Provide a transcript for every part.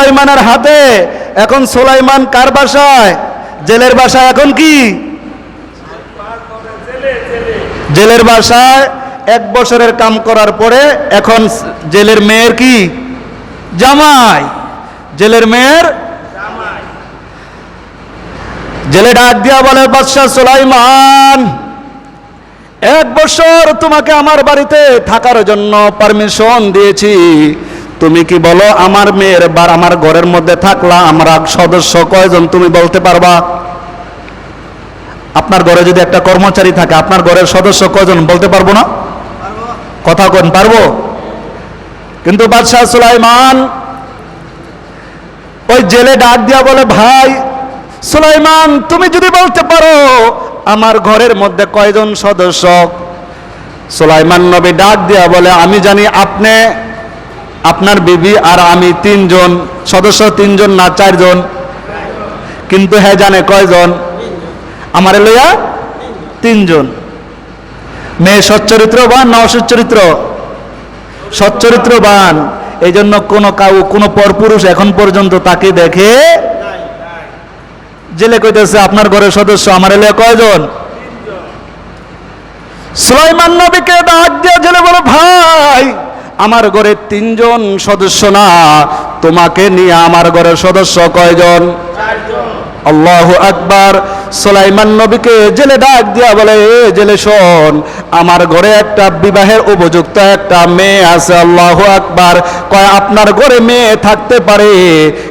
সুলাইমানের হাতে। এখন সুলাইমান কার বাসায়? জেলের বাসায়। এখন কি জেলের বাসায় 1 বছরের কাম করার পরে এখন জেলের মেয়ের কি জামাই, জেলের মেয়ের জামাই। জেলে ডাক দিয়া বলে, বাদশাহ সুলাইমান, 1 বছর তোমাকে আমার বাড়িতে থাকার জন্য পারমিশন দিয়েছি। তুমি কি বলো আমার মেয়ের বার আমার ঘরের মধ্যে থাকলা, আমরা সদস্য কয়জন তুমি বলতে পারবা? আপনার ঘরে যদি একটা কর্মচারী থাকে, আপনার ঘরের সদস্য কয়জন বলতে পারবো না? কথা কোন পারবো? কিন্তু বাদশাহ সুলাইমান ওই জেলে ডাক দিয়া বলে, ভাই সুলাইমান, তুমি যদি বলতে পারো আমার ঘরের মধ্যে কয়জন সদস্য? সুলাইমান নবী ডাক দিয়া বলে, আমি জানি আপনি, আপনার বিবি আর আমি 3 জন সদস্য। 3 জন না 4 জন? কিন্তু হ্যাঁ জানে কয়জন? আমারে লইয়া 3 জন। মেয়ে সচ্চরিত্রবান না অসচ্চরিত্র? সচ্চরিত্রবান। এই জন্য কোনো পরপুরুষ এখন পর্যন্ত তাকে দেখে। জেলে কইতেছে, আপনার ঘরের সদস্য আমারে লইয়া কয়জন? সুলাইমান নবীকে ডাক দিয়ে জেলে বলে, ভাই আমার ঘরে 3 জন সদস্য না, তোমাকে নিয়ে আমার ঘরের সদস্য কয়জন? 4 জন। আল্লাহু আকবার। সুলাইমান নবীকে জেলে ডাক দিয়া বলে, জেলে শোন, আমার ঘরে একটা বিবাহের উপযুক্ত একটা মেয়ে আছে। আল্লাহু আকবার। কয়, আপনার ঘরে মেয়ে থাকতে পারে,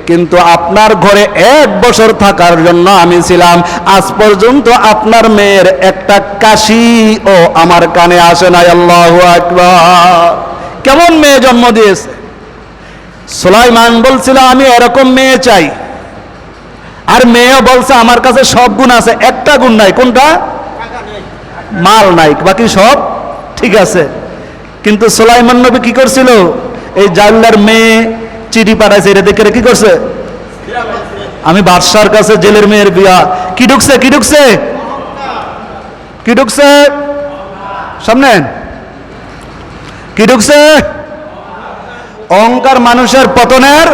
কিন্তু আপনার ঘরে 1 বছর থাকার জন্য আমি ছিলাম। আজ পর্যন্ত আপনার মেয়ের একটা কাশিও আমার কানে আসে নাই। আল্লাহু আকবার। কেমন মেয়ে জন্ম দিয়েছে! সুলাইমান বলছিল, আমি এরকম মেয়ে চাই। আর মেয়েও বলছে, আমার কাছে সব গুণ আছে, একটা গুণ নাই। কোনটা? মাল নাই, বাকি সব ঠিক আছে। কিন্তু সুলাইমান নবী কি করছিল? এই জাউলার মেয়ে চিঠি পাঠাইছে, এটা দেখে কি করছে? আমি বাদশার কাছে জেলের মেয়ের বিয়া। কি ঢুকছে? কি ঢুকছে? কি ঢুকছে? সামনে কি ঢুকছে? অহংকার মানুষের পতনের,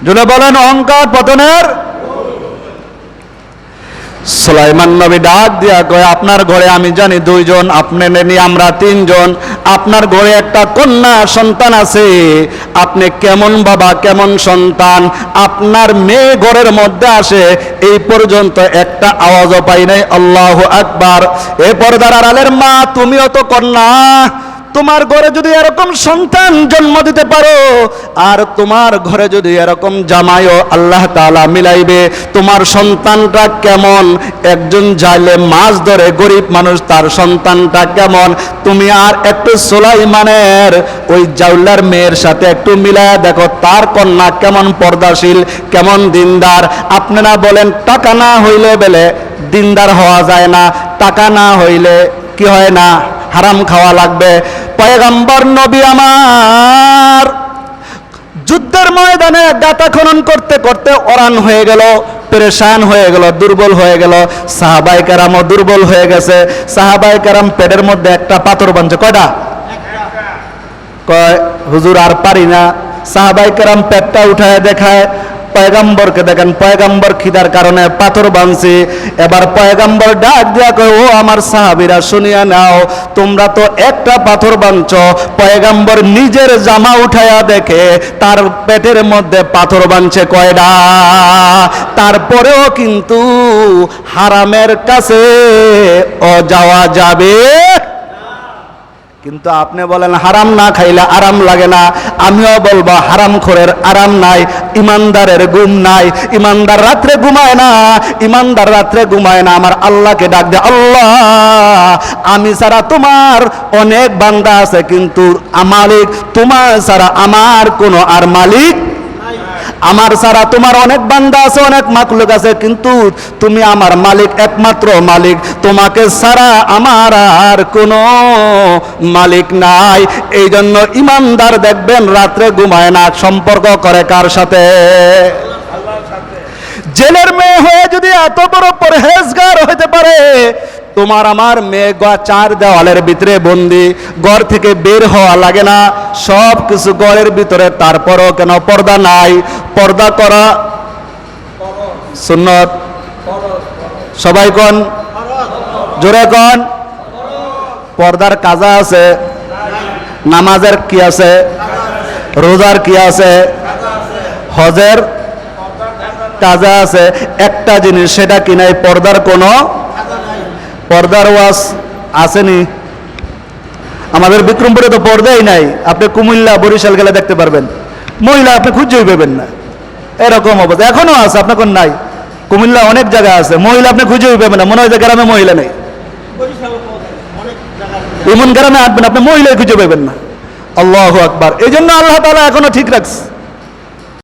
জুড়ে বলেন, অহংকার পতনের। সুলাইমান নবী ডাক দিয়া কয়, আপনার ঘরে আমি জানি 2 জন, আপনার নিয়ে আমরা 3 জন। আপনার ঘরে একটা কন্যা সন্তান আছে। আপনি কেমন বাবা, কেমন সন্তান? আপনার মেয়ে ঘরের মধ্যে আসে, এই পর্যন্ত একটা আওয়াজও পাই নাই। আল্লাহু আকবার। এ পর্দার আড়ালের মা, তুমিও তো কন্যা। তোমার ঘরে যদি এরকম সন্তান জন্ম দিতে পারো, আর তোমার ঘরে যদি এরকম জামাইও আল্লাহ তাআলা মিলাইবে, তোমার সন্তানটা কেমন? একজন জাইলে মাছ ধরে গরিব মানুষ, তার সন্তানটা কেমন? তুমি আর একটু সুলাইমানের ওই জাউলার মেয়ের সাথে একটু মিলায়া দেখো, তার কন্যা কেমন পর্দাশীল, কেমন দিনদার। আপনারা বলেন, টাকা না হইলে বেলে দিনদার হওয়া যায় না, টাকা না হইলে কি হয় না? হারাম খাওয়া লাগবে। পয়গম্বর নবী আমার যুদ্ধের ময়দানে গাতা খনন করতে করতে অরান হয়ে গেল, পেরেশান হয়ে গেল, দুর্বল হয়ে গেল। সাহাবায়ে কেরামও দুর্বল হয়ে গেছে। সাহাবায়ে কেরাম পেটের মধ্যে একটা পাথর বাঁধছে। কয়টা? কয়, হুজুর আর পারি না। সাহাবায়ে কেরাম পেটটা উঠায় দেখায়, পয়গম্বরকে দেখেন, পয়গম্বর খিদার কারণে পাথর বাঁধছে। এবার পয়গম্বর ডাক দিয়া কয়, ও আমার সাহাবীরা শুনিয়া নাও, তোমরা তো একটা পাথর বাঁধছো। পয়গম্বর নিজের জামা উঠায়া দেখে তার পেটের মধ্যে পাথর বাঁধছে কয়টা। তারপরেও কিন্তু হারামের কাছে যাওয়া যাবে। কিন্তু আপনি বলেন হারাম না খাইলে আরাম লাগে না। আমিও বলবো হারামখোরের আরাম নাই, ইমানদারের ঘুম নাই। ইমানদার রাত্রে ঘুমায় না, ইমানদার রাত্রে ঘুমায় না। আমার আল্লাহকে ডাক দে, আল্লাহ আমি ছাড়া তোমার অনেক বান্দা আছে, কিন্তু মালিক তোমার ছাড়া আমার কোনো আর মালিক। আমার ছাড়া তোমার অনেক বান্দা আছে, অনেক মাখলুক আছে, কিন্তু তুমি আমার মালিক, একমাত্র মালিক। তোমাকে ছাড়া আমার আর কোনো মালিক নাই। এই জন্য ইমানদার দেখবেন রাত্রে ঘুমায় না, সম্পর্ক করে কার সাথে? জেলের মেয়ে হয়ে যদি এত বড় পরহেজগার হতে পারে, তোমার আমার মেয়ে চার দেওয়ালের ভিতরে বন্দি, ঘর থেকে বের হওয়া লাগে না, সব কিছু ঘরের ভিতরে, তারপরও কেন পর্দা নাই? পর্দা করা সুন্নত। সবাই কোন, জোরে কোন। পর্দার কাজা আছে, নামাজের কি আছে, রোজার কি আছে, হজের কাজা আছে। একটা জিনিস, সেটা কি নাই? পর্দার কোনো পর্দার ওয়াজ আসেনি। আমাদের বিক্রমপুরে তো পর্দাই নাই। আপনি কুমিল্লা বরিশাল গেলে দেখতে পারবেন, মহিলা আপনি খুঁজেই পাবেন না, এরকম অবস্থা এখনো আছে। আপনার কোন নাই? কুমিল্লা অনেক জায়গা আছে, মহিলা আপনি খুঁজেই পাবেন না, মনে হয় যে গ্রামে মহিলা নেই। এমন গ্রামে আসবেন আপনি মহিলাই খুঁজে পাবেন না। আল্লাহু আকবার। এই জন্য আল্লাহ তাআলা এখনো ঠিক রাখছে।